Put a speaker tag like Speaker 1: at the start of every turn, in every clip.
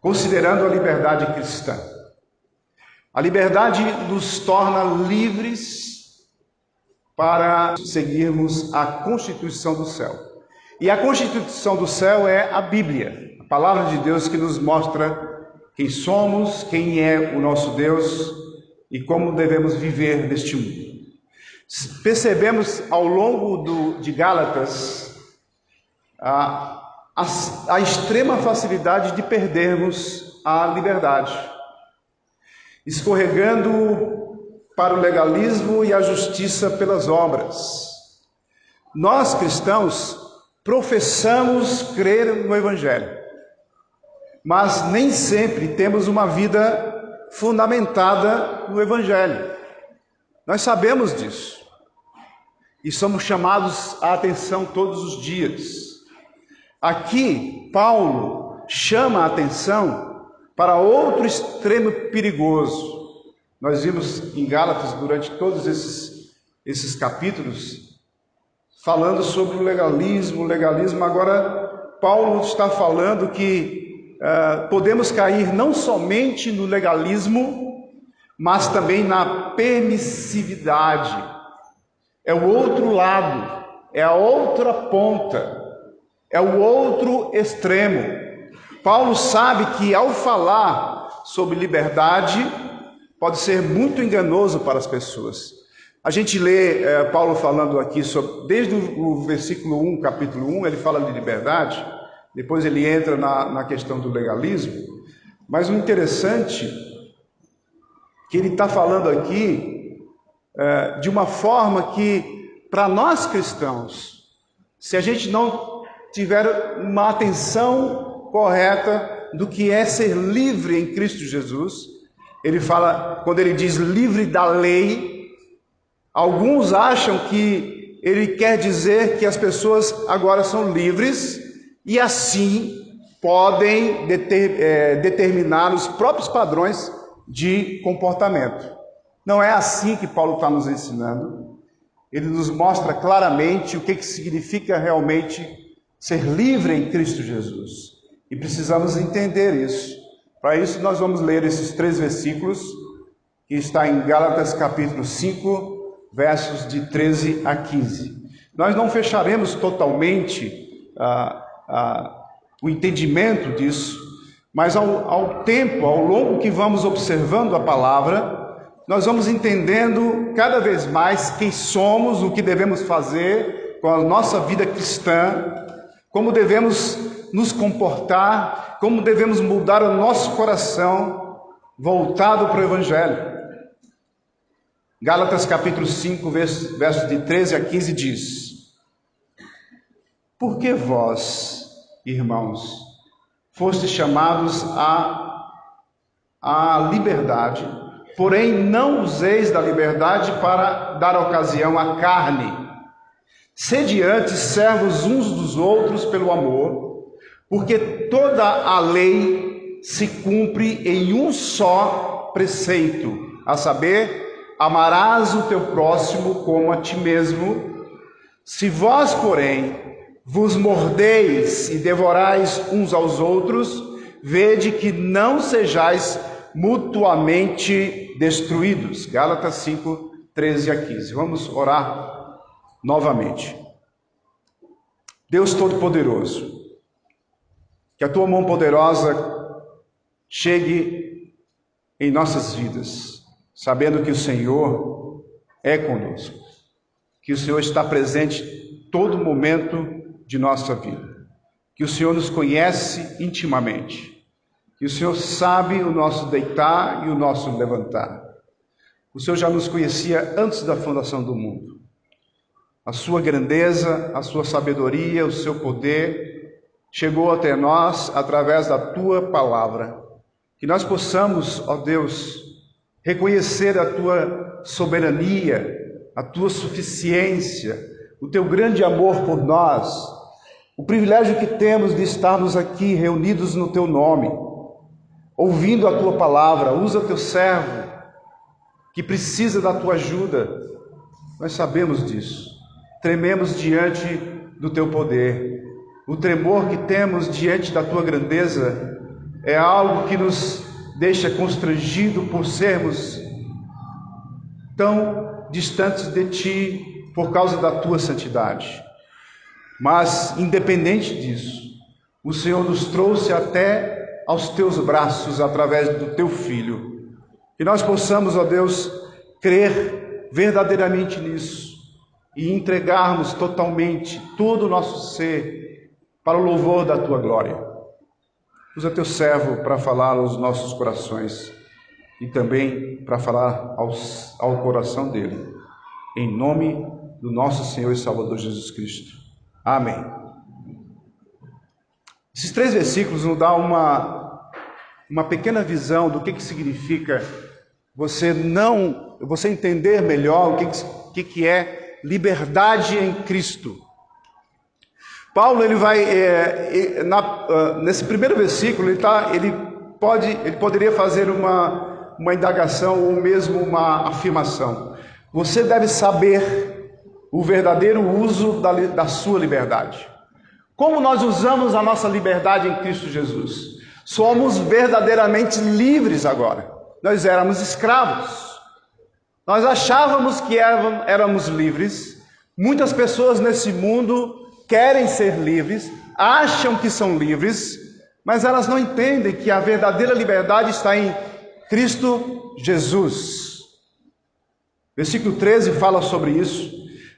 Speaker 1: considerando a liberdade cristã. A liberdade nos torna livres para seguirmos a Constituição do céu. E a Constituição do céu é a Bíblia, a palavra de Deus que nos mostra quem somos, quem é o nosso Deus e como devemos viver neste mundo. Percebemos ao longo de Gálatas a extrema facilidade de perdermos a liberdade, escorregando para o legalismo e a justiça pelas obras. Nós, cristãos, professamos crer no Evangelho, mas nem sempre temos uma vida fundamentada no Evangelho. Nós sabemos disso e somos chamados à atenção todos os dias. Aqui, Paulo chama a atenção para outro extremo perigoso. Nós vimos em Gálatas, durante todos esses capítulos, falando sobre o legalismo. Agora, Paulo está falando que podemos cair não somente no legalismo, mas também na permissividade. É o outro lado, é a outra ponta, é o outro extremo. Paulo sabe que ao falar sobre liberdade, pode ser muito enganoso para as pessoas. A gente lê Paulo falando aqui, desde o versículo 1, capítulo 1, ele fala de liberdade, depois ele entra na questão do legalismo, mas o interessante é que ele está falando aqui de uma forma que, para nós cristãos, se a gente não tiver uma atenção correta do que é ser livre em Cristo Jesus, ele fala, quando ele diz livre da lei, alguns acham que ele quer dizer que as pessoas agora são livres e assim podem determinar os próprios padrões de comportamento. Não é assim que Paulo está nos ensinando. Ele nos mostra claramente o que significa realmente ser livre em Cristo Jesus. E precisamos entender isso. Para isso nós vamos ler esses 3 versículos, que está em Gálatas capítulo 5, versos de 13 a 15. Nós não fecharemos totalmente o entendimento disso, mas ao longo que vamos observando a palavra, nós vamos entendendo cada vez mais quem somos, o que devemos fazer com a nossa vida cristã, como devemos nos comportar, como devemos mudar o nosso coração voltado para o Evangelho. Gálatas capítulo 5, versos de 13 a 15 diz: Porque vós, irmãos, fostes chamados à liberdade, porém não useis da liberdade para dar ocasião à carne. Sede antes servos uns dos outros pelo amor, porque toda a lei se cumpre em um só preceito, a saber, amarás o teu próximo como a ti mesmo. Se vós, porém, vos mordeis e devorais uns aos outros, vede que não sejais mutuamente destruídos. Gálatas 5, 13 a 15. Vamos orar novamente. Deus Todo-Poderoso, que a tua mão poderosa chegue em nossas vidas, sabendo que o Senhor é conosco, que o Senhor está presente em todo momento de nossa vida, que o Senhor nos conhece intimamente, que o Senhor sabe o nosso deitar e o nosso levantar. O Senhor já nos conhecia antes da fundação do mundo. A sua grandeza, a sua sabedoria, o seu poder chegou até nós através da tua palavra. Que nós possamos, ó Deus, reconhecer a tua soberania, a tua suficiência, o teu grande amor por nós, o privilégio que temos de estarmos aqui reunidos no teu nome, ouvindo a tua palavra. Usa teu servo que precisa da tua ajuda. Nós sabemos disso. Trememos diante do teu poder. O tremor que temos diante da tua grandeza é algo que nos deixa constrangido por sermos tão distantes de Ti por causa da Tua santidade. Mas, independente disso, o Senhor nos trouxe até aos Teus braços através do Teu Filho. Que nós possamos, ó Deus, crer verdadeiramente nisso e entregarmos totalmente todo o nosso ser para o louvor da Tua glória. Usa Teu servo para falar aos nossos corações e também para falar ao coração dele. Em nome do nosso Senhor e Salvador Jesus Cristo. Amém. Esses 3 versículos nos dão uma pequena visão do que significa você entender melhor o que é liberdade em Cristo. Paulo, ele vai, nesse primeiro versículo, ele poderia fazer uma indagação ou mesmo uma afirmação. Você deve saber o verdadeiro uso da sua liberdade. Como nós usamos a nossa liberdade em Cristo Jesus? Somos verdadeiramente livres agora. Nós éramos escravos. Nós achávamos que éramos livres. Muitas pessoas nesse mundo querem ser livres, acham que são livres, mas elas não entendem que a verdadeira liberdade está em Cristo Jesus. Versículo 13 fala sobre isso.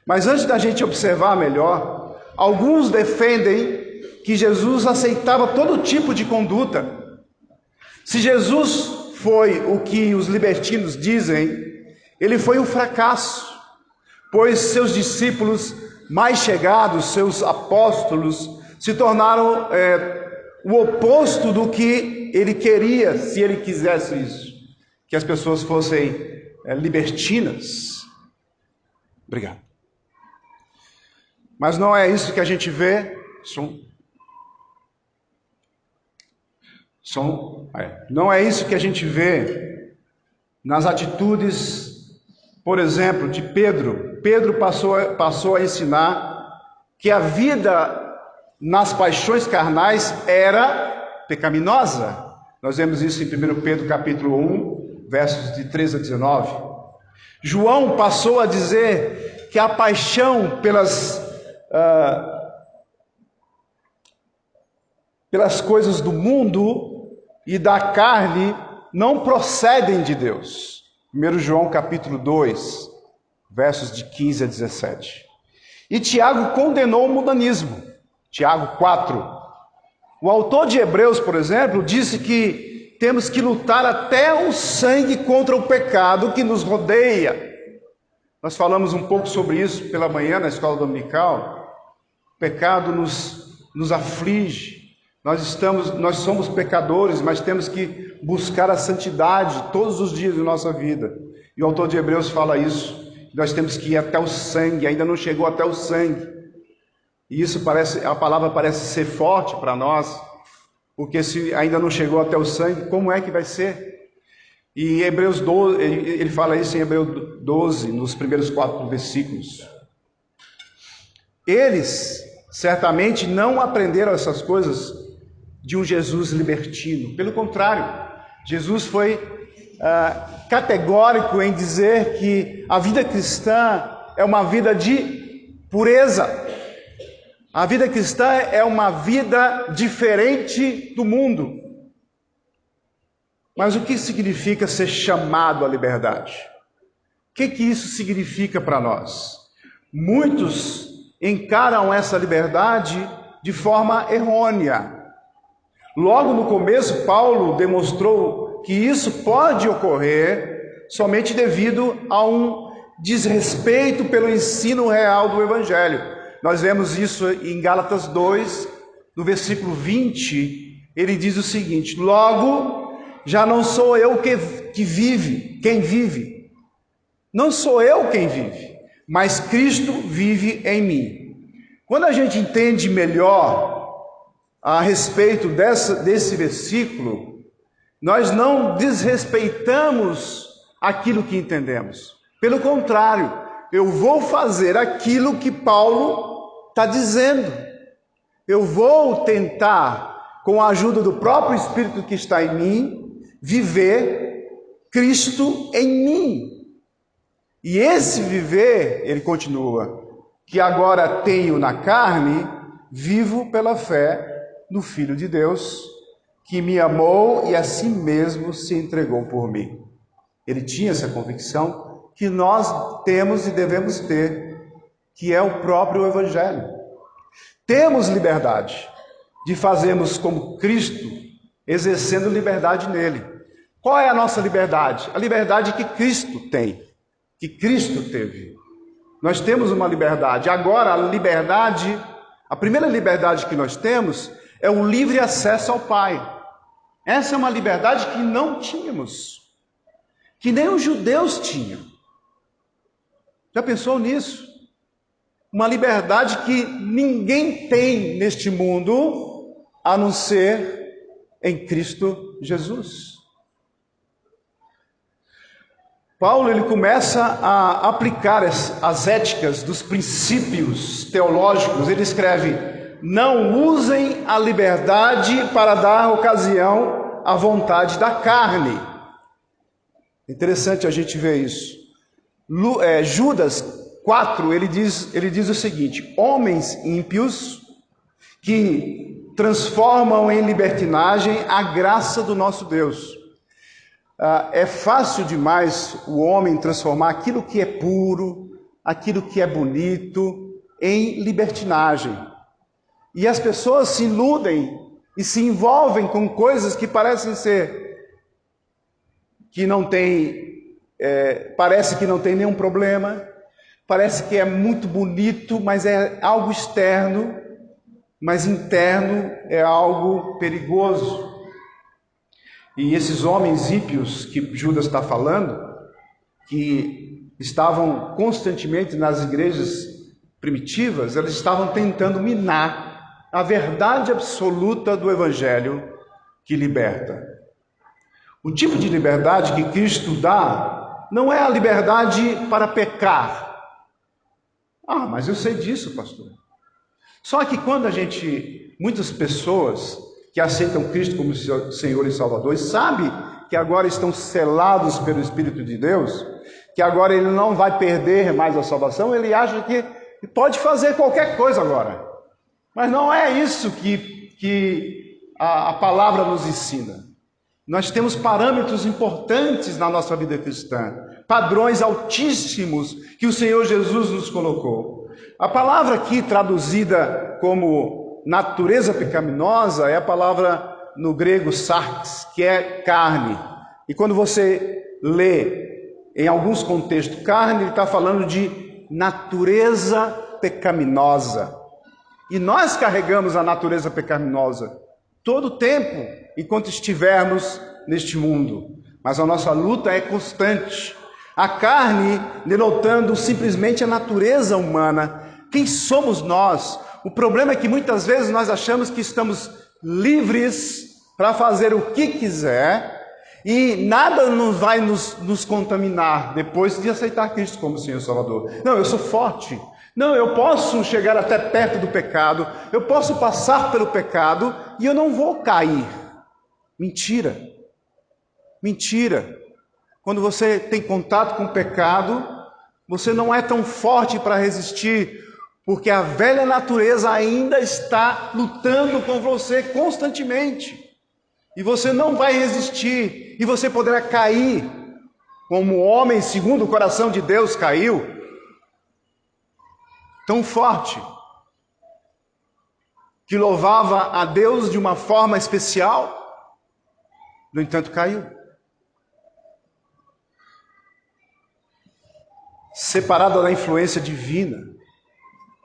Speaker 1: Mas antes da gente observar melhor, alguns defendem que Jesus aceitava todo tipo de conduta. Se Jesus foi o que os libertinos dizem, ele foi um fracasso, pois seus discípulos mais chegados, seus apóstolos, se tornaram o oposto do que ele queria, se ele quisesse isso, que as pessoas fossem libertinas. Obrigado. Mas não é isso que a gente vê. Não é isso que a gente vê nas atitudes, por exemplo, de Pedro. Pedro passou a ensinar que a vida nas paixões carnais era pecaminosa. Nós vemos isso em 1 Pedro capítulo 1, versos de 13 a 19. João passou a dizer que a paixão pelas coisas do mundo e da carne não procedem de Deus. 1 João capítulo 2, versos de 15 a 17. E Tiago condenou o mundanismo. Tiago 4. O autor de Hebreus, por exemplo, disse que temos que lutar até o sangue contra o pecado que nos rodeia. Nós falamos um pouco sobre isso pela manhã na escola dominical. O pecado nos aflige. Nós somos pecadores, mas temos que buscar a santidade todos os dias da nossa vida. E o autor de Hebreus fala isso. Nós temos que ir até o sangue, ainda não chegou até o sangue. E isso a palavra parece ser forte para nós, porque se ainda não chegou até o sangue, como é que vai ser? E Hebreus 12, ele fala isso em Hebreus 12, nos primeiros 4 versículos. Eles certamente não aprenderam essas coisas de um Jesus libertino. Pelo contrário, Jesus foi categórico em dizer que a vida cristã é uma vida de pureza. A vida cristã é uma vida diferente do mundo. Mas o que significa ser chamado à liberdade? O que isso significa para nós? Muitos encaram essa liberdade de forma errônea. Logo no começo, Paulo demonstrou que isso pode ocorrer somente devido a um desrespeito pelo ensino real do Evangelho. Nós vemos isso em Gálatas 2, no versículo 20, ele diz o seguinte: logo, já não sou eu quem vive. Não sou eu quem vive, mas Cristo vive em mim. Quando a gente entende melhor a respeito desse versículo, nós não desrespeitamos aquilo que entendemos. Pelo contrário, eu vou fazer aquilo que Paulo está dizendo. Eu vou tentar com a ajuda do próprio Espírito que está em mim, viver Cristo em mim. E esse viver, ele continua, que agora tenho na carne, vivo pela fé no Filho de Deus, que me amou e a si mesmo se entregou por mim. Ele tinha essa convicção que nós temos e devemos ter, que é o próprio Evangelho. Temos liberdade de fazermos como Cristo, exercendo liberdade nele. Qual é a nossa liberdade? A liberdade que Cristo tem, que Cristo teve. Nós temos uma liberdade. Agora, a primeira liberdade que nós temos é o livre acesso ao Pai. Essa é uma liberdade que não tínhamos, que nem os judeus tinham. Já pensou nisso? Uma liberdade que ninguém tem neste mundo, a não ser em Cristo Jesus. Paulo ele começa a aplicar as éticas dos princípios teológicos. Ele escreve: não usem a liberdade para dar ocasião à vontade da carne. Interessante a gente ver isso. Judas 4, ele diz o seguinte: homens ímpios que transformam em libertinagem a graça do nosso Deus. É fácil demais o homem transformar aquilo que é puro, aquilo que é bonito, em libertinagem. E as pessoas se iludem e se envolvem com coisas que parecem ser, que não tem, parece que não tem nenhum problema, parece que é muito bonito, mas é algo externo, mas interno é algo perigoso. E esses homens ímpios que Judas está falando, que estavam constantemente nas igrejas primitivas, eles estavam tentando minar a verdade absoluta do Evangelho que liberta. O tipo de liberdade que Cristo dá não é a liberdade para pecar. Ah, mas eu sei disso, pastor. Só que quando muitas pessoas que aceitam Cristo como Senhor e Salvador e sabem que agora estão selados pelo Espírito de Deus, que agora ele não vai perder mais a salvação, ele acha que pode fazer qualquer coisa agora. Mas não é isso que a palavra nos ensina. Nós temos parâmetros importantes na nossa vida cristã, padrões altíssimos que o Senhor Jesus nos colocou. A palavra aqui traduzida como natureza pecaminosa é a palavra no grego sarx, que é carne. E quando você lê em alguns contextos carne, ele está falando de natureza pecaminosa. E nós carregamos a natureza pecaminosa todo o tempo, enquanto estivermos neste mundo. Mas a nossa luta é constante. A carne denotando simplesmente a natureza humana. Quem somos nós? O problema é que muitas vezes nós achamos que estamos livres para fazer o que quiser e nada vai nos contaminar depois de aceitar Cristo como Senhor e Salvador. Não, eu sou forte. Não, eu posso chegar até perto do pecado. Eu posso passar pelo pecado e eu não vou cair. Mentira. Mentira. Quando você tem contato com o pecado, você não é tão forte para resistir, porque a velha natureza ainda está lutando com você constantemente. E você não vai resistir. E você poderá cair, como o homem segundo o coração de Deus caiu. Tão forte. Que louvava a Deus de uma forma especial. No entanto, caiu. Separada da influência divina,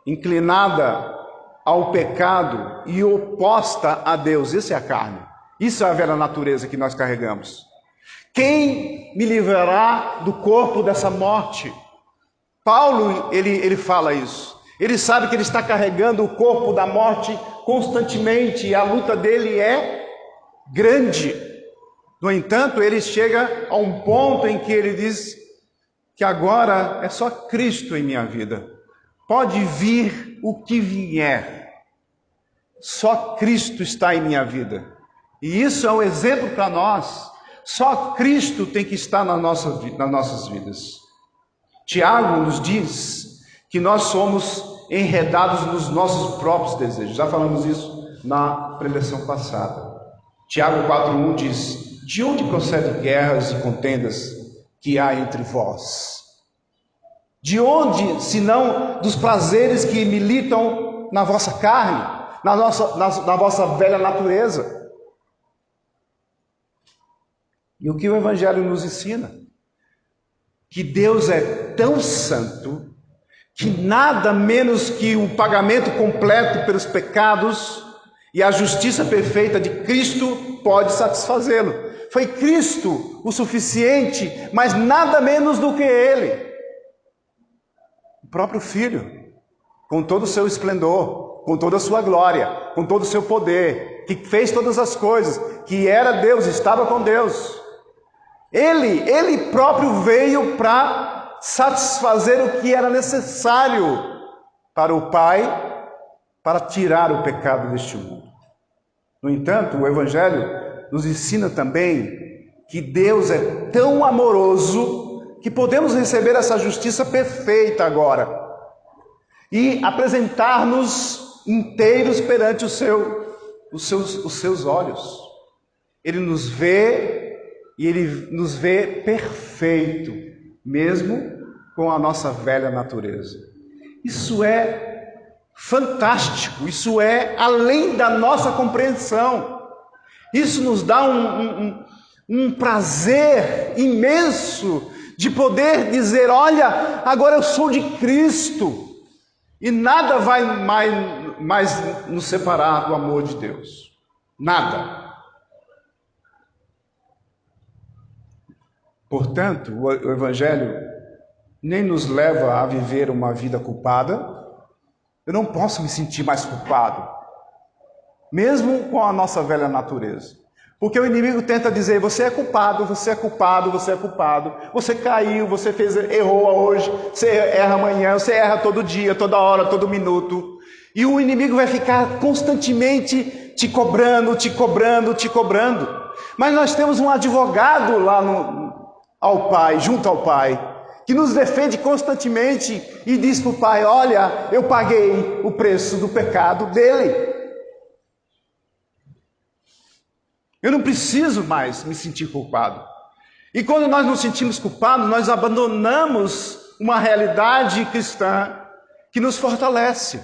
Speaker 1: inclinada ao pecado e oposta a Deus. Isso é a carne. Isso é a velha natureza que nós carregamos. Quem me livrará do corpo dessa morte? Paulo, ele fala isso. Ele sabe que ele está carregando o corpo da morte constantemente e a luta dele é grande. No entanto, ele chega a um ponto em que ele diz que agora é só Cristo em minha vida. Pode vir o que vier. Só Cristo está em minha vida. E isso é um exemplo para nós. Só Cristo tem que estar nas nossas vidas. Tiago nos diz que nós somos enredados nos nossos próprios desejos. Já falamos isso na preleção passada. Tiago 4:1 diz: de onde procedem guerras e contendas que há entre vós? De onde, senão dos prazeres que militam na vossa carne, na vossa velha natureza? E o que o Evangelho nos ensina? Que Deus é tão santo, que nada menos que o pagamento completo pelos pecados e a justiça perfeita de Cristo pode satisfazê-lo. Foi Cristo o suficiente, mas nada menos do que Ele. O próprio Filho, com todo o seu esplendor, com toda a sua glória, com todo o seu poder, que fez todas as coisas, que era Deus, estava com Deus. Ele próprio veio para satisfazer o que era necessário para o Pai, para tirar o pecado deste mundo. No entanto, o Evangelho nos ensina também que Deus é tão amoroso que podemos receber essa justiça perfeita agora e apresentar-nos inteiros perante os seus olhos. Ele nos vê e Ele nos vê perfeito, mesmo com a nossa velha natureza. Isso é fantástico, isso é além da nossa compreensão. Isso nos dá um prazer imenso de poder dizer: olha, agora eu sou de Cristo, e nada vai mais nos separar do amor de Deus. Nada. Portanto, o Evangelho nem nos leva a viver uma vida culpada. Eu não posso me sentir mais culpado, mesmo com a nossa velha natureza. Porque o inimigo tenta dizer: você é culpado, você é culpado, você é culpado. Você caiu, você errou hoje, você erra amanhã, você erra todo dia, toda hora, todo minuto. E o inimigo vai ficar constantemente te cobrando, te cobrando, te cobrando. Mas nós temos um advogado lá ao Pai, junto ao Pai, que nos defende constantemente e diz para o Pai: olha, eu paguei o preço do pecado dele. Eu não preciso mais me sentir culpado. E quando nós nos sentimos culpados, nós abandonamos uma realidade cristã que nos fortalece.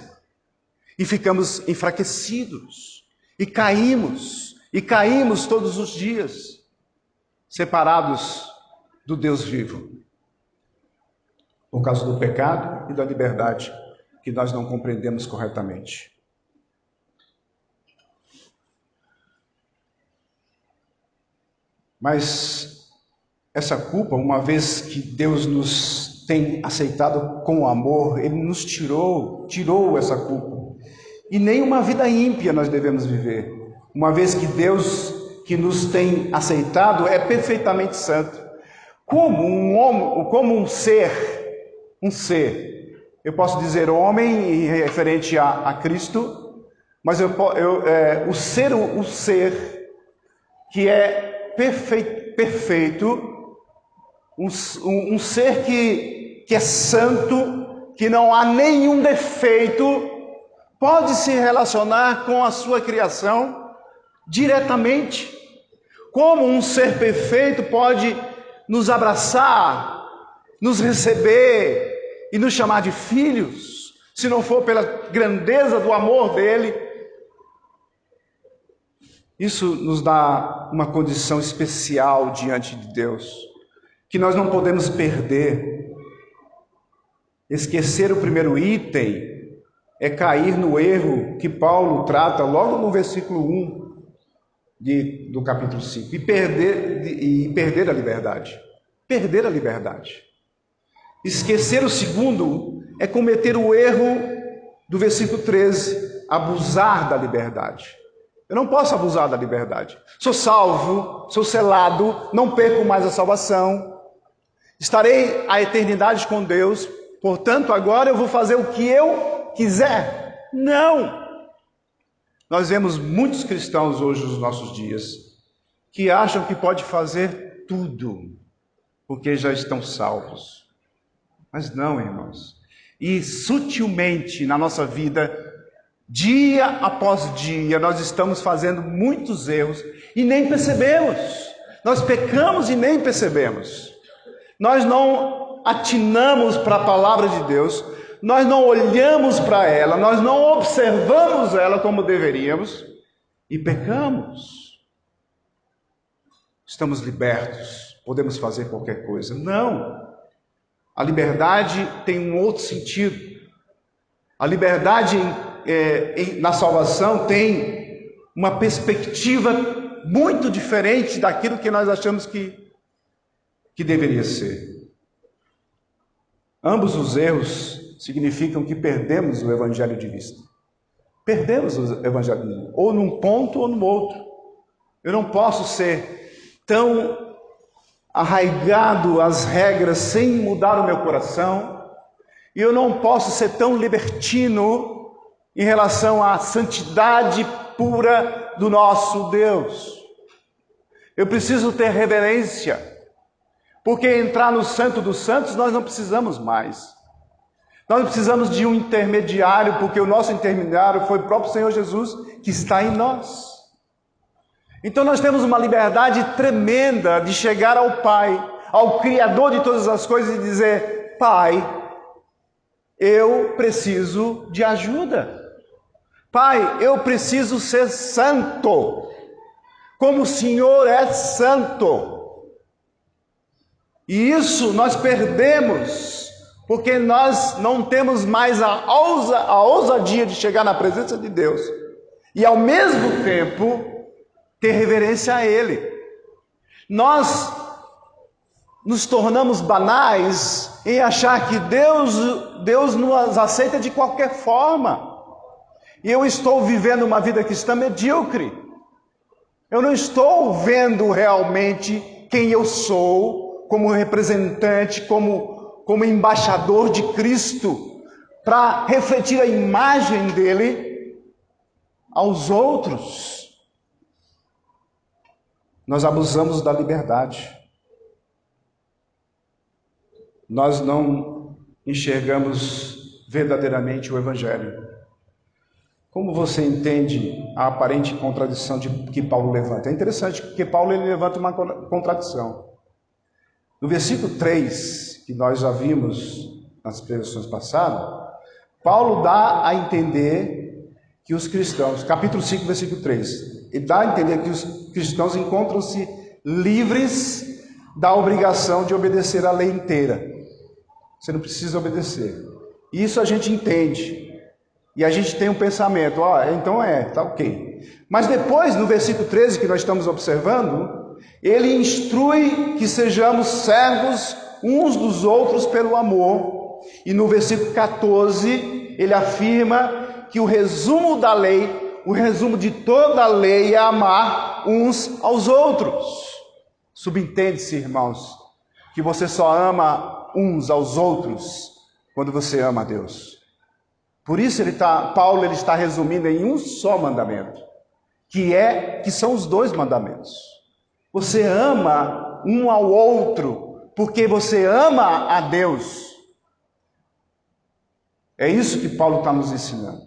Speaker 1: E ficamos enfraquecidos. E caímos todos os dias, separados do Deus vivo, por causa do pecado e da liberdade que nós não compreendemos corretamente. Mas essa culpa, uma vez que Deus nos tem aceitado com amor, Ele nos tirou essa culpa. E nem uma vida ímpia nós devemos viver, uma vez que Deus que nos tem aceitado é perfeitamente santo. Como um ser, eu posso dizer homem referente a Cristo, mas o ser que é perfeito, um ser que é santo, que não há nenhum defeito, pode se relacionar com a sua criação diretamente. Como um ser perfeito pode nos abraçar, nos receber e nos chamar de filhos, se não for pela grandeza do amor dele? Isso nos dá uma condição especial diante de Deus, que nós não podemos perder. Esquecer o primeiro item é cair no erro que Paulo trata logo no versículo 1 do capítulo 5, e perder a liberdade. Perder a liberdade. Esquecer o segundo é cometer o erro do versículo 13, abusar da liberdade. Eu não posso abusar da liberdade. Sou salvo, sou selado, não perco mais a salvação. Estarei a eternidade com Deus, portanto agora eu vou fazer o que eu quiser. Não! Nós vemos muitos cristãos hoje nos nossos dias que acham que pode fazer tudo porque já estão salvos. Mas não, irmãos. E sutilmente na nossa vida, dia após dia, nós estamos fazendo muitos erros e nem percebemos. Nós pecamos e nem percebemos. Nós não atinamos para a palavra de Deus, nós não olhamos para ela, nós não observamos ela como deveríamos e pecamos. Estamos libertos, podemos fazer qualquer coisa. Não. A liberdade tem um outro sentido. A liberdade na salvação tem uma perspectiva muito diferente daquilo que nós achamos que deveria ser. Ambos os erros significam que perdemos o Evangelho de vista. Perdemos o Evangelho de vista, ou num ponto ou no outro. Eu não posso ser tão arraigado às regras sem mudar o meu coração, e eu não posso ser tão libertino em relação à santidade pura do nosso Deus. Eu preciso ter reverência, porque entrar no Santo dos Santos nós não precisamos mais. Nós não precisamos de um intermediário, porque o nosso intermediário foi o próprio Senhor Jesus que está em nós. Então nós temos uma liberdade tremenda de chegar ao Pai, ao Criador de todas as coisas e dizer: Pai, eu preciso de ajuda. Pai, eu preciso ser santo, como o Senhor é santo. E isso nós perdemos, porque nós não temos mais a ousadia de chegar na presença de Deus e ao mesmo tempo ter reverência a Ele. Nós nos tornamos banais em achar que Deus nos aceita de qualquer forma. E eu estou vivendo uma vida cristã medíocre. Eu não estou vendo realmente quem eu sou como representante, como embaixador de Cristo, para refletir a imagem dele aos outros. Nós abusamos da liberdade. Nós não enxergamos verdadeiramente o Evangelho. Como você entende a aparente contradição que Paulo levanta? É interessante, porque Paulo ele levanta uma contradição. No versículo 3, que nós já vimos nas pregações passadas, Paulo dá a entender que os cristãos, capítulo 5, versículo 3, ele dá a entender que os cristãos encontram-se livres da obrigação de obedecer a lei inteira. Você não precisa obedecer. Isso a gente entende. E a gente tem um pensamento, então tá ok. Mas depois, no versículo 13 que nós estamos observando, ele instrui que sejamos servos uns dos outros pelo amor. E no versículo 14, ele afirma que o resumo da lei, o resumo de toda a lei é amar uns aos outros. Subentende-se, irmãos, que você só ama uns aos outros quando você ama a Deus. Por isso Paulo está resumindo em um só mandamento, que são os dois mandamentos. Você ama um ao outro porque você ama a Deus. É isso que Paulo está nos ensinando.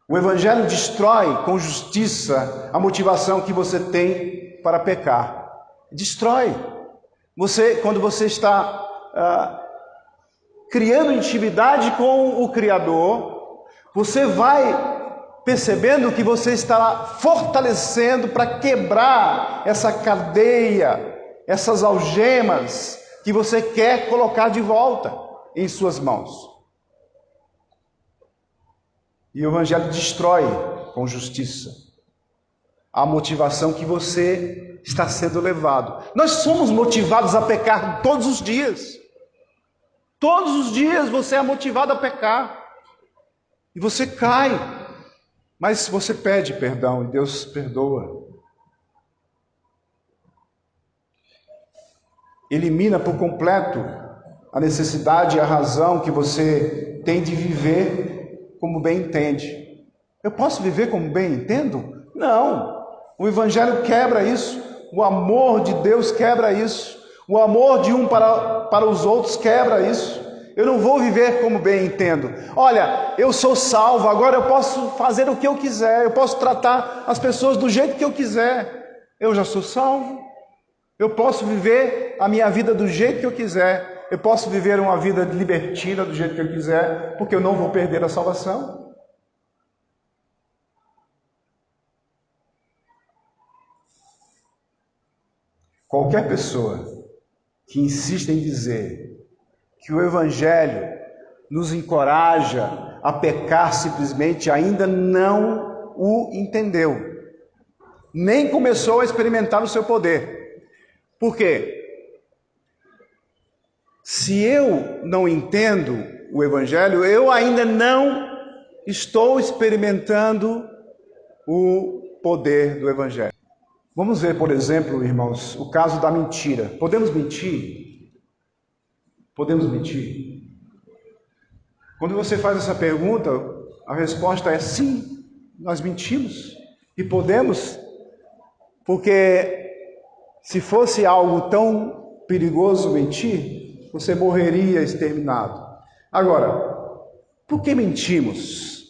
Speaker 1: O Evangelho destrói com justiça a motivação que você tem para pecar. Destrói. Quando você está criando intimidade com o Criador, você vai percebendo que você está fortalecendo para quebrar essa cadeia, essas algemas que você quer colocar de volta em suas mãos. E o Evangelho destrói com justiça a motivação que você está sendo levado. Nós somos motivados a pecar todos os dias. Todos os dias você é motivado a pecar. E você cai. Mas você pede perdão e Deus perdoa. Elimina por completo a necessidade e a razão que você tem de viver como bem entende. Eu posso viver como bem entendo? Não. O Evangelho quebra isso. O amor de Deus quebra isso. O amor de um para os outros quebra isso. Eu não vou viver como bem entendo. Olha, eu sou salvo, agora eu posso fazer o que eu quiser. Eu posso tratar as pessoas do jeito que eu quiser. Eu já sou salvo. Eu posso viver a minha vida do jeito que eu quiser. Eu posso viver uma vida libertina do jeito que eu quiser, porque eu não vou perder a salvação. Qualquer pessoa que insiste em dizer que o Evangelho nos encoraja a pecar simplesmente ainda não o entendeu, nem começou a experimentar o seu poder. Por quê? Se eu não entendo o Evangelho, eu ainda não estou experimentando o poder do Evangelho. Vamos ver, por exemplo, irmãos, o caso da mentira. Podemos mentir? Podemos mentir? Quando você faz essa pergunta, a resposta é sim, nós mentimos. E podemos, porque se fosse algo tão perigoso mentir, você morreria exterminado. Agora, por que mentimos?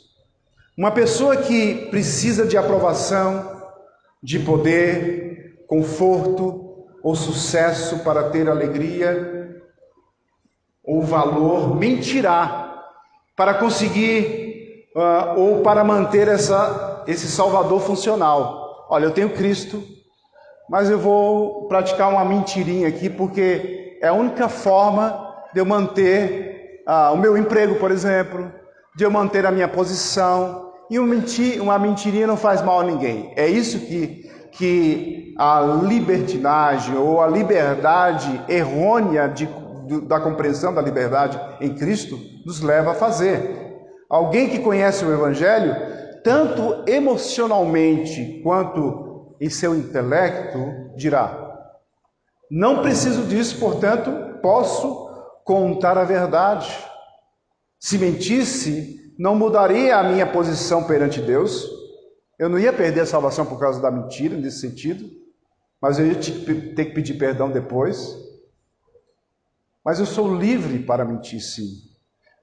Speaker 1: Uma pessoa que precisa de aprovação, de poder, conforto ou sucesso para ter alegria ou valor, mentirá para conseguir ou para manter esse Salvador funcional. Olha, eu tenho Cristo, mas eu vou praticar uma mentirinha aqui porque é a única forma de eu manter o meu emprego, por exemplo, de eu manter a minha posição. E uma mentirinha não faz mal a ninguém. É isso que a libertinagem ou a liberdade errônea da compreensão da liberdade em Cristo nos leva a fazer. Alguém que conhece o Evangelho, tanto emocionalmente quanto em seu intelecto, dirá: não preciso disso, portanto, posso contar a verdade. Se mentisse, não mudaria a minha posição perante Deus. Eu não ia perder a salvação por causa da mentira, nesse sentido, mas eu ia ter que pedir perdão depois. Mas eu sou livre para mentir, sim.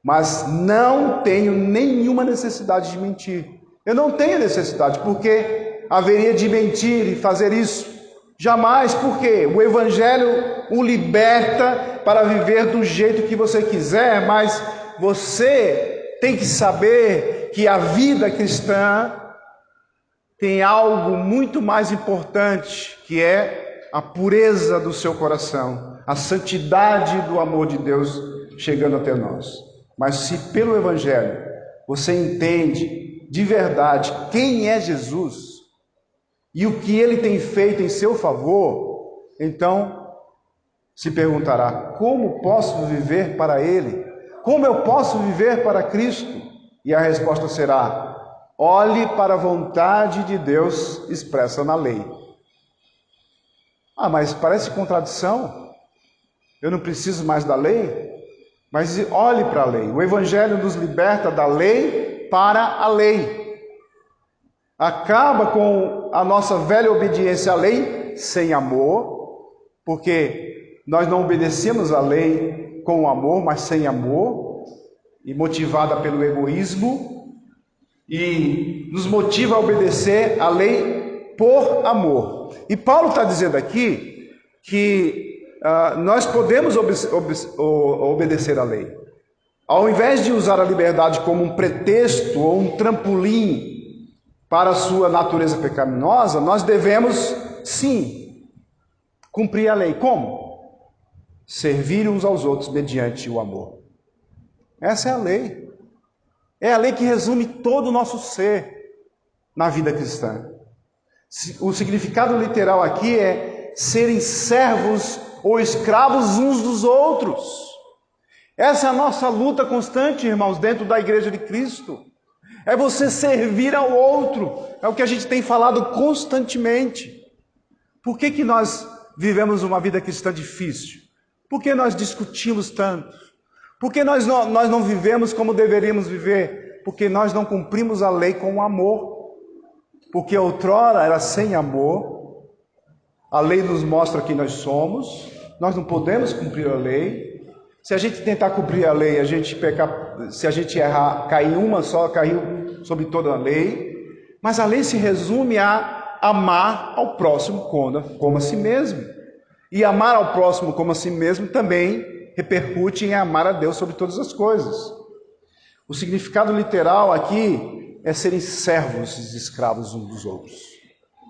Speaker 1: Mas não tenho nenhuma necessidade de mentir. Eu não tenho necessidade, porque haveria de mentir e fazer isso? Jamais, porque o Evangelho o liberta para viver do jeito que você quiser, mas você tem que saber que a vida cristã tem algo muito mais importante, que é a pureza do seu coração, a santidade do amor de Deus chegando até nós. Mas se pelo Evangelho você entende de verdade quem é Jesus e o que Ele tem feito em seu favor, então se perguntará: como posso viver para Ele? Como eu posso viver para Cristo? E a resposta será: olhe para a vontade de Deus expressa na lei. Mas parece contradição. Eu não preciso mais da lei? Mas olhe para a lei. O Evangelho nos liberta da lei para a lei. Acaba com a nossa velha obediência à lei sem amor, porque nós não obedecemos à lei com amor, mas sem amor, e motivada pelo egoísmo, e nos motiva a obedecer à lei por amor. E Paulo está dizendo aqui que nós podemos obedecer à lei. Ao invés de usar a liberdade como um pretexto ou um trampolim para a sua natureza pecaminosa, nós devemos, sim, cumprir a lei. Como? Servir uns aos outros mediante o amor. Essa é a lei. É a lei que resume todo o nosso ser na vida cristã. O significado literal aqui é serem servos ou escravos uns dos outros. Essa é a nossa luta constante, irmãos, dentro da Igreja de Cristo. É você servir ao outro. É o que a gente tem falado constantemente. Por que nós vivemos uma vida cristã difícil? Por que nós discutimos tanto? Por que nós não vivemos como deveríamos viver? Porque nós não cumprimos a lei com amor. Porque outrora era sem amor. A lei nos mostra quem nós somos. Nós não podemos cumprir a lei. Se a gente tentar cumprir a lei, a gente pecar, se a gente errar, cair uma só, caiu sobre toda a lei. Mas a lei se resume a amar ao próximo como a si mesmo. E amar ao próximo como a si mesmo também repercute em amar a Deus sobre todas as coisas. O significado literal aqui é serem servos e escravos uns dos outros.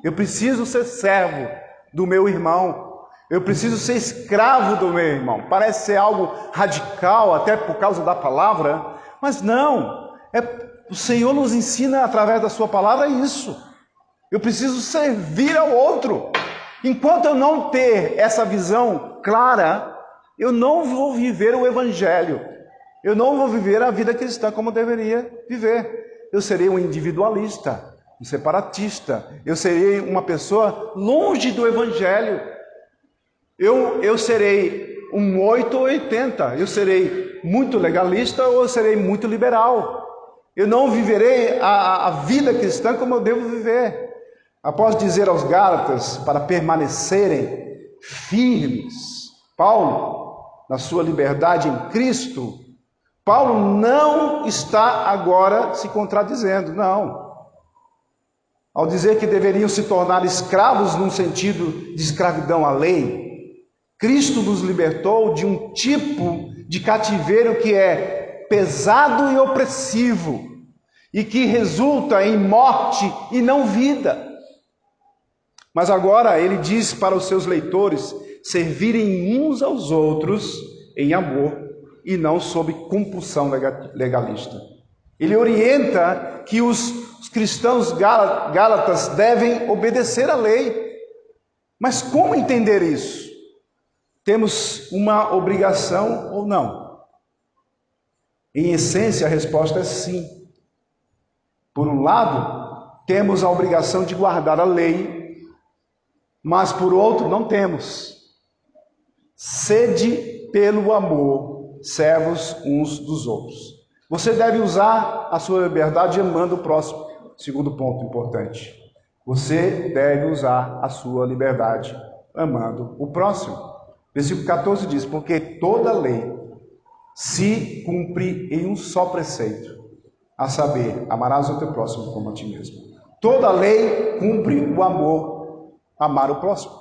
Speaker 1: Eu preciso ser servo do meu irmão. Eu preciso ser escravo do meu irmão. Parece ser algo radical, até por causa da palavra, mas não. O Senhor nos ensina através da sua palavra isso. Eu preciso servir ao outro. Enquanto eu não ter essa visão clara, eu não vou viver o Evangelho. Eu não vou viver a vida cristã como eu deveria viver. Eu serei um individualista, um separatista. Eu serei uma pessoa longe do Evangelho. Eu serei um 8 ou 80. Eu serei muito legalista ou eu serei muito liberal. Eu não viverei a vida cristã como eu devo viver. Após dizer aos Gálatas para permanecerem firmes, Paulo, na sua liberdade em Cristo, Paulo não está agora se contradizendo, não. Ao dizer que deveriam se tornar escravos num sentido de escravidão à lei, Cristo nos libertou de um tipo de cativeiro que é pesado e opressivo e que resulta em morte e não vida. Mas agora ele diz para os seus leitores servirem uns aos outros em amor e não sob compulsão legalista. Ele orienta que os cristãos gálatas devem obedecer à lei. Mas como entender isso? Temos uma obrigação ou não? Em essência, a resposta é sim. Por um lado, temos a obrigação de guardar a lei, mas por outro, não temos. Sede pelo amor, servos uns dos outros. Você deve usar a sua liberdade amando o próximo. Segundo ponto importante. Você deve usar a sua liberdade amando o próximo. Versículo 14 diz: porque toda lei se cumpre em um só preceito, a saber, amarás o teu próximo como a ti mesmo. Toda lei cumpre o amor, amar o próximo.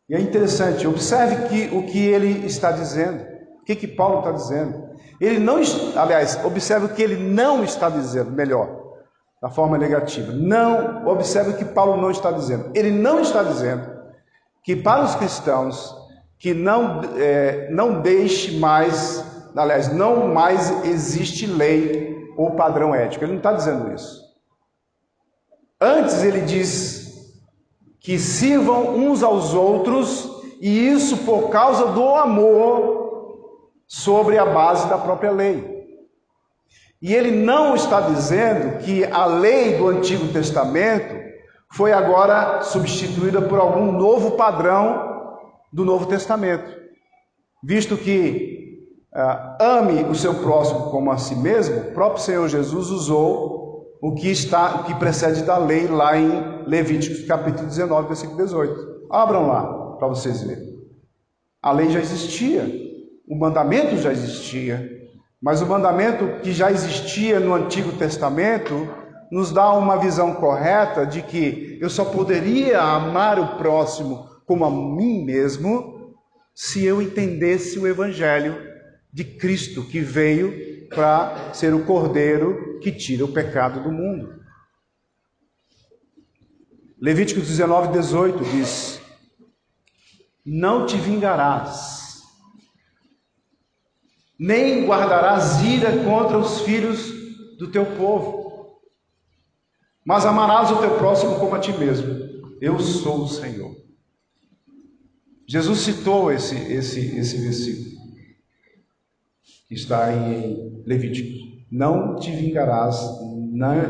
Speaker 1: E é interessante, observe o que ele está dizendo. O que Paulo está dizendo? Ele não, aliás, observe o que ele não está dizendo, melhor, da forma negativa. Não, observe o que Paulo não está dizendo. Ele não está dizendo que para os cristãos que não deixe mais, aliás, não mais existe lei ou padrão ético. Ele não está dizendo isso. Antes ele diz que sirvam uns aos outros, e isso por causa do amor sobre a base da própria lei. E ele não está dizendo que a lei do Antigo Testamento foi agora substituída por algum novo padrão do Novo Testamento, visto que ame o seu próximo como a si mesmo. O próprio Senhor Jesus usou o que precede da lei lá em Levíticos capítulo 19, versículo 18. Abram lá para vocês verem. A lei já existia, o mandamento já existia, mas o mandamento que já existia no Antigo Testamento nos dá uma visão correta de que eu só poderia amar o próximo como a mim mesmo se eu entendesse o Evangelho de Cristo, que veio para ser o Cordeiro que tira o pecado do mundo. Levíticos 19, 18 diz: não te vingarás, nem guardarás ira contra os filhos do teu povo, mas amarás o teu próximo como a ti mesmo. Eu sou o Senhor. Jesus citou esse versículo que está em Levíticos. Não te vingarás,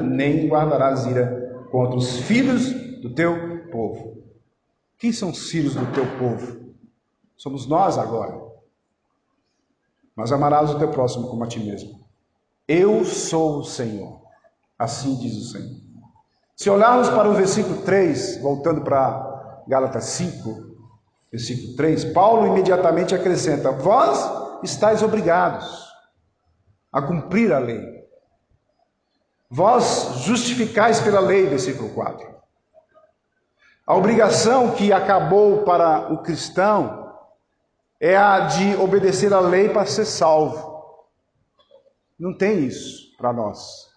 Speaker 1: nem guardarás ira contra os filhos do teu povo. Quem são os filhos do teu povo? Somos nós agora. Mas amarás o teu próximo como a ti mesmo. Eu sou o Senhor, assim diz o Senhor. Se olharmos para o versículo 3, voltando para Gálatas 5, versículo 3, Paulo imediatamente acrescenta: vós estáis obrigados a cumprir a lei. Vós justificais pela lei, versículo 4. A obrigação que acabou para o cristão é a de obedecer a lei para ser salvo. Não tem isso para nós.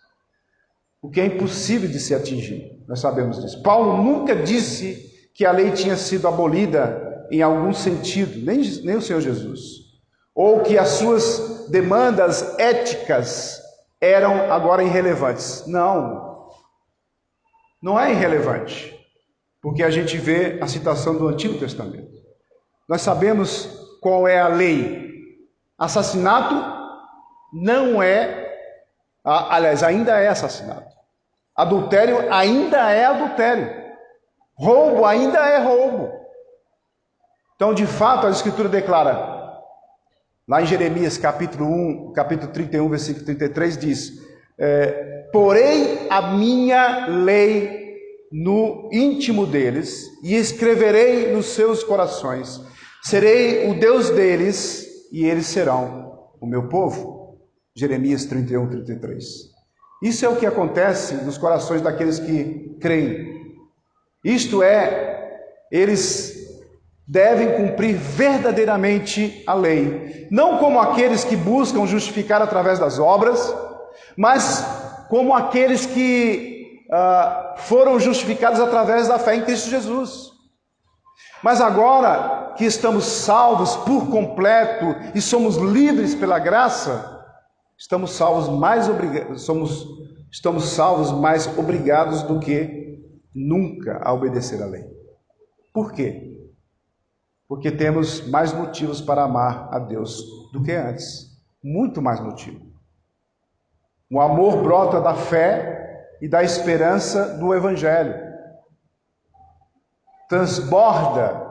Speaker 1: O que é impossível de se atingir. Nós sabemos disso. Paulo nunca disse que a lei tinha sido abolida em algum sentido, nem o Senhor Jesus. Ou que as suas demandas éticas eram agora irrelevantes. Não. Não é irrelevante. Porque a gente vê a citação do Antigo Testamento. Nós sabemos qual é a lei. Assassinato não é, aliás, ainda é assassinato. Adultério ainda é adultério. Roubo ainda é roubo. Então, de fato, a Escritura declara, lá em Jeremias capítulo 31, versículo 33, diz: porei a minha lei no íntimo deles e escreverei nos seus corações. Serei o Deus deles e eles serão o meu povo. Jeremias 31, 33. Isso é o que acontece nos corações daqueles que creem. Isto é, eles devem cumprir verdadeiramente a lei. Não como aqueles que buscam justificar através das obras, mas como aqueles que foram justificados através da fé em Cristo Jesus. Mas agora que estamos salvos por completo e somos livres pela graça, estamos salvos mais obrigados do que nunca a obedecer a lei. Por quê? Porque temos mais motivos para amar a Deus do que antes. Muito mais motivo. O amor brota da fé e da esperança do Evangelho. Transborda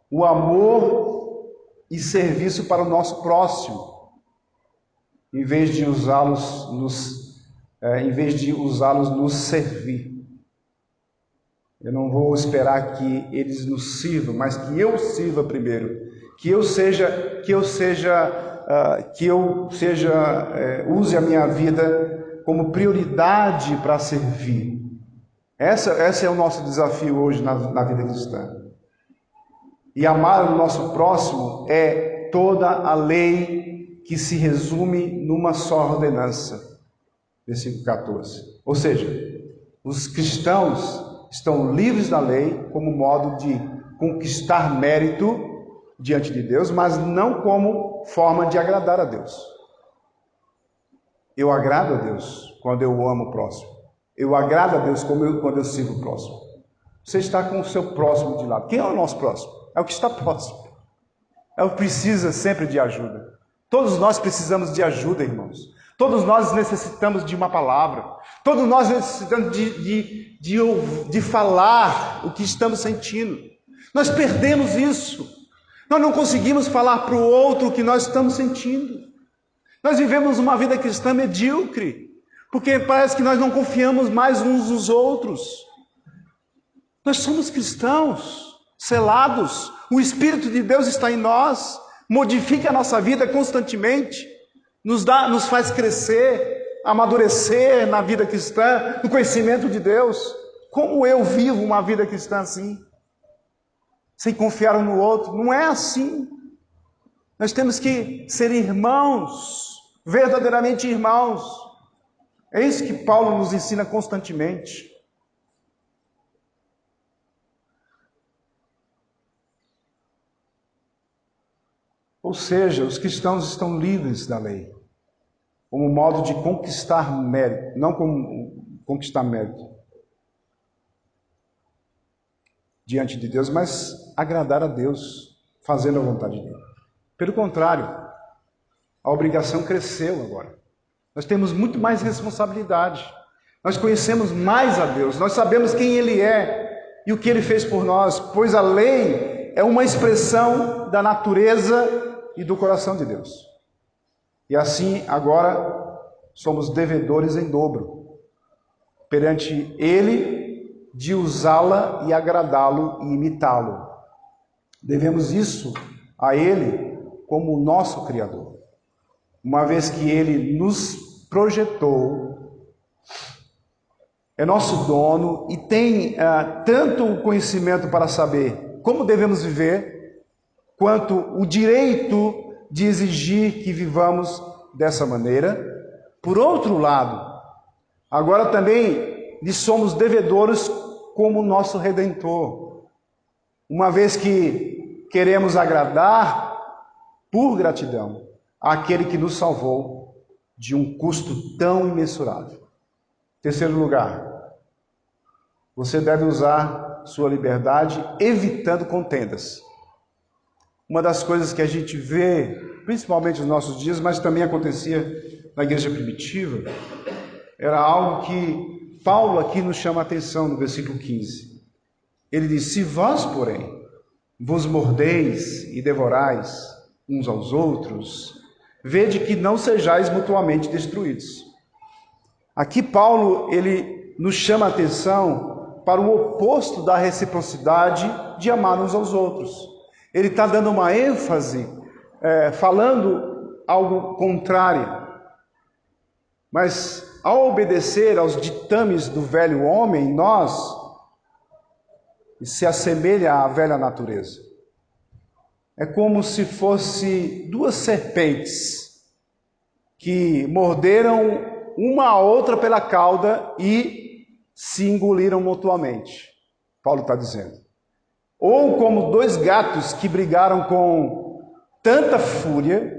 Speaker 1: o amor e serviço para o nosso próximo, em vez de usá-los nos servir. Eu não vou esperar que eles nos sirvam, mas que eu sirva primeiro, use a minha vida como prioridade para servir. Esse é o nosso desafio hoje na vida cristã. E amar o nosso próximo é toda a lei que se resume numa só ordenança. Versículo 14. Ou seja, os cristãos estão livres da lei como modo de conquistar mérito diante de Deus, mas não como forma de agradar a Deus. Eu agrado a Deus quando eu amo o próximo. Eu agrado a Deus quando eu sirvo o próximo. Você está com o seu próximo de lado. Quem é o nosso próximo? É o que está próximo. É o que precisa sempre de ajuda. Todos nós precisamos de ajuda, irmãos. Todos nós necessitamos de uma palavra. Todos nós necessitamos de falar o que estamos sentindo. Nós perdemos isso. Nós não conseguimos falar para o outro o que nós estamos sentindo. Nós vivemos uma vida cristã medíocre, porque parece que nós não confiamos mais uns nos outros. Nós somos cristãos, selados. O Espírito de Deus está em nós, modifica a nossa vida constantemente, nos faz crescer, amadurecer na vida cristã, no conhecimento de Deus. Como eu vivo uma vida cristã assim? Sem confiar um no outro? Não é assim. Nós temos que ser irmãos, verdadeiramente irmãos. É isso que Paulo nos ensina constantemente. Ou seja, os cristãos estão livres da lei, como modo de conquistar mérito, não como conquistar mérito diante de Deus, mas agradar a Deus, fazendo a vontade dele. Pelo contrário, a obrigação cresceu agora. Nós temos muito mais responsabilidade. Nós conhecemos mais a Deus. Nós sabemos quem Ele é e o que Ele fez por nós, pois a lei é uma expressão da natureza e do coração de Deus. E assim, agora, somos devedores em dobro perante Ele de usá-la e agradá-lo e imitá-lo. Devemos isso a Ele como o nosso Criador, uma vez que Ele nos projetou, é nosso dono e tem tanto o conhecimento para saber como devemos viver, quanto o direito de exigir que vivamos dessa maneira. Por outro lado, agora também lhe somos devedores como nosso Redentor, uma vez que queremos agradar por gratidão àquele que nos salvou de um custo tão imensurável. Terceiro lugar, você deve usar sua liberdade evitando contendas. Uma das coisas que a gente vê, principalmente nos nossos dias, mas também acontecia na igreja primitiva, era algo que Paulo aqui nos chama a atenção no versículo 15. Ele diz: se vós, porém, vos mordeis e devorais uns aos outros, vede que não sejais mutuamente destruídos. Aqui Paulo, ele nos chama a atenção para o oposto da reciprocidade de amar uns aos outros. Ele está dando uma ênfase, falando algo contrário. Mas ao obedecer aos ditames do velho homem, nós se assemelha à velha natureza. É como se fosse duas serpentes que morderam uma a outra pela cauda e se engoliram mutuamente. Paulo está dizendo. Ou como dois gatos que brigaram com tanta fúria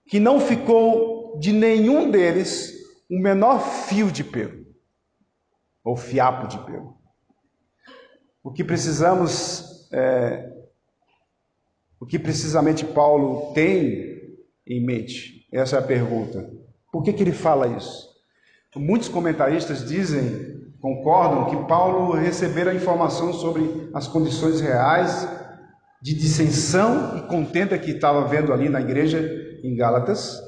Speaker 1: que não ficou de nenhum deles o menor fio de pelo, ou fiapo de pelo. O que precisamente Paulo tem em mente? Essa é a pergunta. Por que ele fala isso? Muitos comentaristas concordam que Paulo recebera informação sobre as condições reais de dissensão e contenda que estava havendo ali na igreja em Gálatas,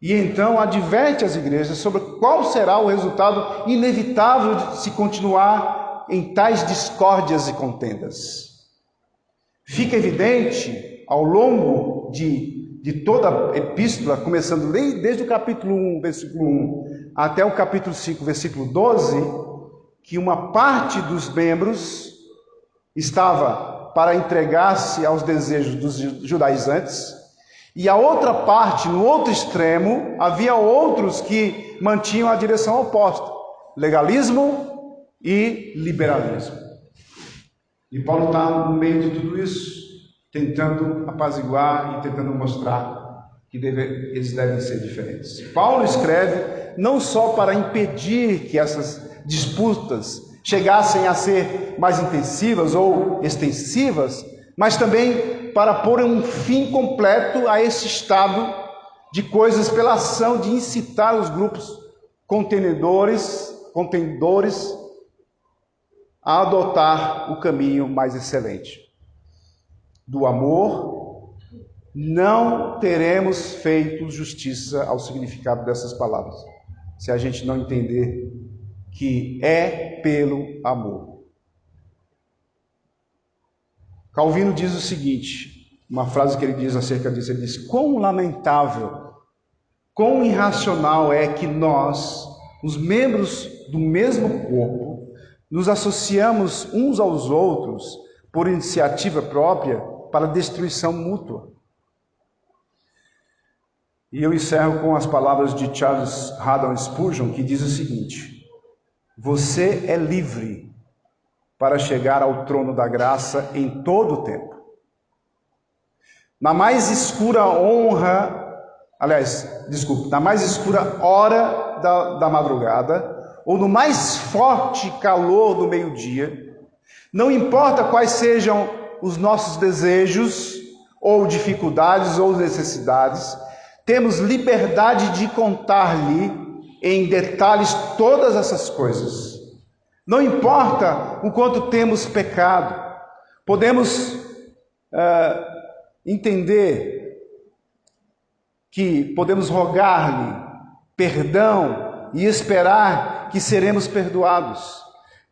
Speaker 1: e então adverte as igrejas sobre qual será o resultado inevitável de se continuar em tais discórdias e contendas. Fica evidente ao longo de toda a epístola, começando desde o capítulo 1, versículo 1, até o capítulo 5, versículo 12, que uma parte dos membros estava para entregar-se aos desejos dos judaizantes, e a outra parte, no outro extremo, havia outros que mantinham a direção oposta, legalismo e liberalismo. E Paulo está no meio de tudo isso, tentando apaziguar e tentando mostrar que eles devem ser diferentes. Paulo escreve não só para impedir que essas disputas chegassem a ser mais intensivas ou extensivas, mas também para pôr um fim completo a esse estado de coisas pela ação de incitar os grupos contendores a adotar o caminho mais excelente. Do amor, não teremos feito justiça ao significado dessas palavras, se a gente não entender que é pelo amor. Calvino diz o seguinte, uma frase que ele diz acerca disso, ele diz: quão lamentável, quão irracional é que nós, os membros do mesmo corpo, nos associamos uns aos outros por iniciativa própria para destruição mútua. E eu encerro com as palavras de Charles Haddon Spurgeon, que diz o seguinte: você é livre para chegar ao trono da graça em todo o tempo. Na mais escura na mais escura hora da madrugada, ou no mais forte calor do meio-dia, não importa quais sejam os nossos desejos, ou dificuldades, ou necessidades, temos liberdade de contar-lhe em detalhes todas essas coisas. Não importa o quanto temos pecado, podemos entender que podemos rogar-lhe perdão e esperar que seremos perdoados.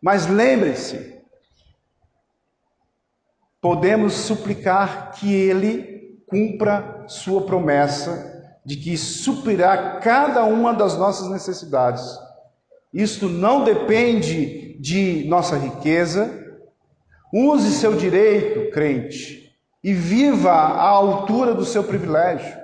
Speaker 1: Mas lembre-se, podemos suplicar que Ele cumpra sua promessa de que suprirá cada uma das nossas necessidades. Isto não depende de nossa riqueza. Use seu direito, crente, e viva à altura do seu privilégio.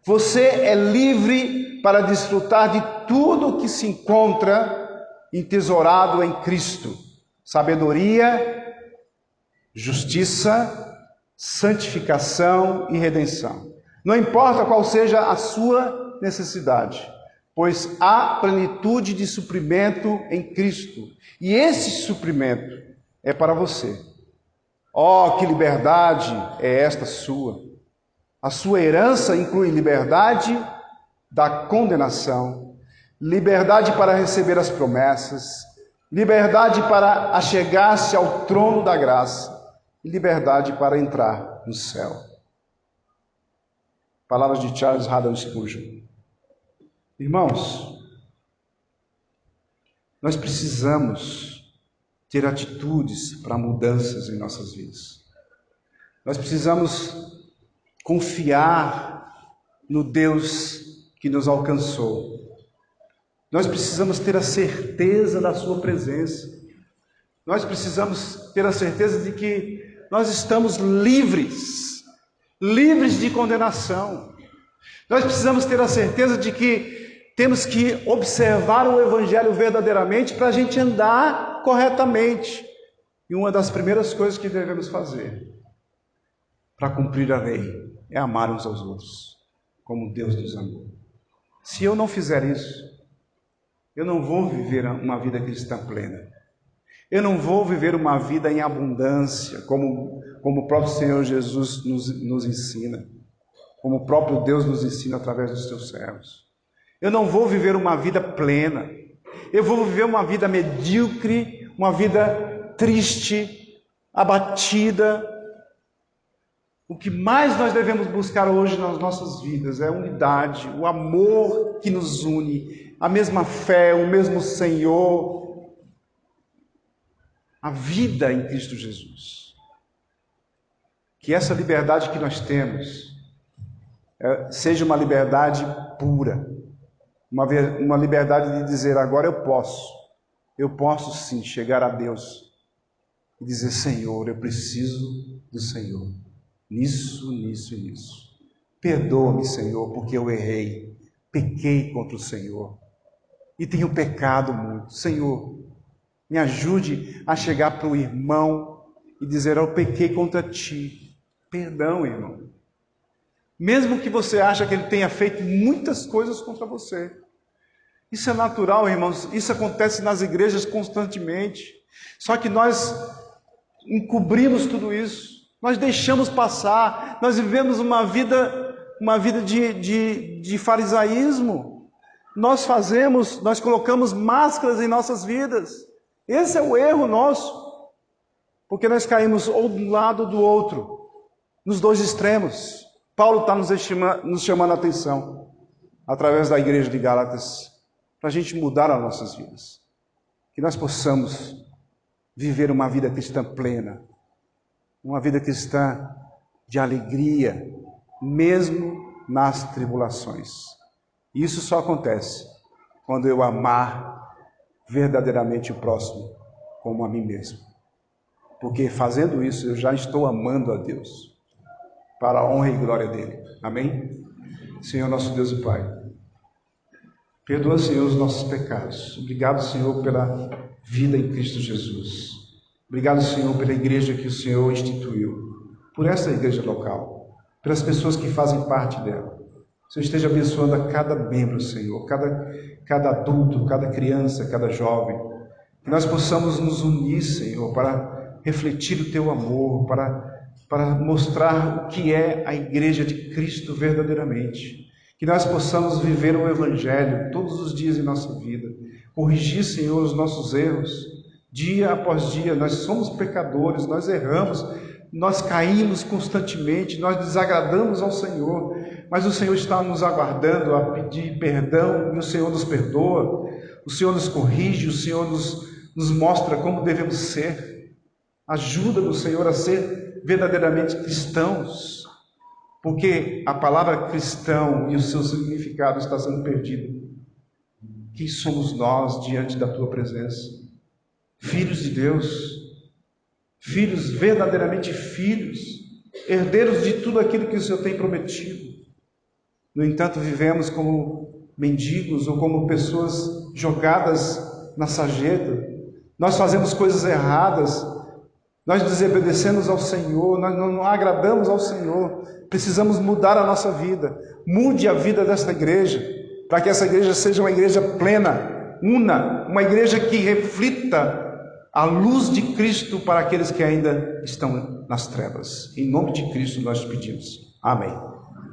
Speaker 1: Você é livre para desfrutar de tudo que se encontra entesourado em Cristo: sabedoria, justiça, santificação e redenção. Não importa qual seja a sua necessidade, pois há plenitude de suprimento em Cristo, e esse suprimento é para você. Oh, que liberdade é esta sua! A sua herança inclui liberdade da condenação, liberdade para receber as promessas, liberdade para achegar-se ao trono da graça e liberdade para entrar no céu. Palavras de Charles Haddon Spurgeon. Irmãos, nós precisamos ter atitudes para mudanças em nossas vidas. Nós precisamos confiar no Deus que nos alcançou. Nós precisamos ter a certeza da sua presença. Nós precisamos ter a certeza de que nós estamos livres de condenação. Nós precisamos ter a certeza de que temos que observar o Evangelho verdadeiramente para a gente andar corretamente. E uma das primeiras coisas que devemos fazer para cumprir a lei é amar uns aos outros, como Deus nos amou. Se eu não fizer isso, eu não vou viver uma vida cristã plena. Eu não vou viver uma vida em abundância, como o próprio Senhor Jesus nos ensina, como o próprio Deus nos ensina através dos seus servos. Eu não vou viver uma vida plena. Eu vou viver uma vida medíocre, uma vida triste, abatida. O que mais nós devemos buscar hoje nas nossas vidas é a unidade, o amor que nos une, a mesma fé, o mesmo Senhor, a vida em Cristo Jesus. Que essa liberdade que nós temos seja uma liberdade pura, uma liberdade de dizer: agora eu posso sim chegar a Deus e dizer: Senhor, eu preciso do Senhor, nisso e nisso. Perdoa-me, Senhor, porque eu errei, pequei contra o Senhor e tenho pecado muito. Senhor, me ajude a chegar para o irmão e dizer: eu pequei contra ti. Perdão, irmão. Mesmo que você ache que ele tenha feito muitas coisas contra você. Isso é natural, irmãos. Isso acontece nas igrejas constantemente. Só que nós encobrimos tudo isso. Nós deixamos passar. Nós vivemos uma vida de farisaísmo. Nós colocamos máscaras em nossas vidas. Esse é o erro nosso. Porque nós caímos ou de um lado ou do outro. Nos dois extremos. Paulo está nos chamando a atenção, através da igreja de Gálatas, para a gente mudar as nossas vidas. Que nós possamos viver uma vida cristã plena, uma vida cristã de alegria, mesmo nas tribulações. E isso só acontece quando eu amar verdadeiramente o próximo como a mim mesmo. Porque fazendo isso eu já estou amando a Deus, para a honra e glória dele. Amém? Senhor, nosso Deus e Pai, perdoa, Senhor, os nossos pecados. Obrigado, Senhor, pela vida em Cristo Jesus. Obrigado, Senhor, pela igreja que o Senhor instituiu, por esta igreja local, pelas pessoas que fazem parte dela. O Senhor esteja abençoando a cada membro, Senhor, cada adulto, cada criança, cada jovem. Que nós possamos nos unir, Senhor, para refletir o Teu amor, para mostrar o que é a igreja de Cristo verdadeiramente. Que nós possamos viver o Evangelho todos os dias em nossa vida. Corrigir, Senhor, os nossos erros. Dia após dia, nós somos pecadores, nós erramos, nós caímos constantemente, nós desagradamos ao Senhor. mas o Senhor está nos aguardando a pedir perdão, e o Senhor nos perdoa, o Senhor nos corrige, o Senhor nos mostra como devemos ser. Ajuda do Senhor a ser verdadeiramente cristãos, porque a palavra cristão e o seu significado está sendo perdido. Quem somos nós diante da tua presença? Filhos de Deus, filhos, verdadeiramente filhos, herdeiros de tudo aquilo que o Senhor tem prometido. No entanto, vivemos como mendigos ou como pessoas jogadas na sarjeta. Nós fazemos coisas erradas, nós desobedecemos ao Senhor, nós não agradamos ao Senhor. Precisamos mudar a nossa vida. Mude a vida desta igreja, para que essa igreja seja uma igreja plena, una, uma igreja que reflita a luz de Cristo para aqueles que ainda estão nas trevas. Em nome de Cristo nós pedimos. Amém.